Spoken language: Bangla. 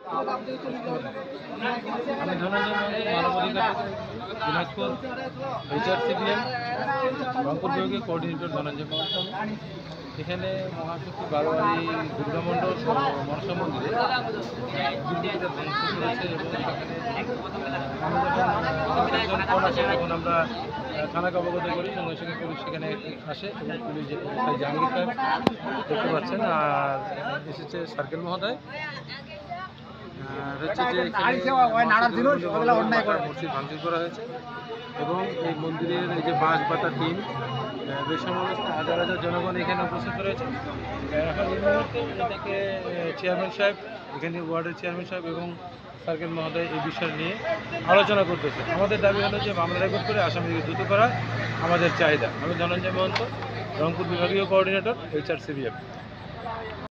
আমি ধনঞ্জয় মন্ডল, মানবাধিকার দিনাজপুর HRCBM রংপুর বিভাগীয় কোঅর্ডিনেটর ধনঞ্জয় মন্ডল। এখানে মহাশক্তি বারোয়ারি দুর্গা মণ্ডল ও মনসা মন্দিরে দুর্নীতিটা ধ্বংস করেছে এবং সেখানে যখন আমরা থানাকে অবগত করি সঙ্গে সঙ্গে পুলিশ সেখানে আসে এবং পুলিশ জাহাঙ্গীর সাহেব দেখতে পাচ্ছেন, আর এসেছে সার্কেল মহোদয়। হচ্ছে যে মূর্তি ভাঙচুর করা হয়েছে এবং এই মন্দিরের এই যে বাঁশ বাতা টিম বেসমাবেশে হাজার হাজার জনগণ এখানে উপস্থিত রয়েছে। এখন এই মুহূর্তে এটাকে চেয়ারম্যান সাহেব, এখানে ওয়ার্ডের চেয়ারম্যান সাহেব এবং সার্কেল মহোদয় এই বিষয় নিয়ে আলোচনা করতেছে। আমাদের দাবি হলো যে মামলা রেকর্ড করে আসামিকে দ্রুত করা আমাদের চাহিদা। আমি ধনঞ্জয় মহন্ত, রংপুর বিভাগীয় কোঅর্ডিনেটর HRCBM।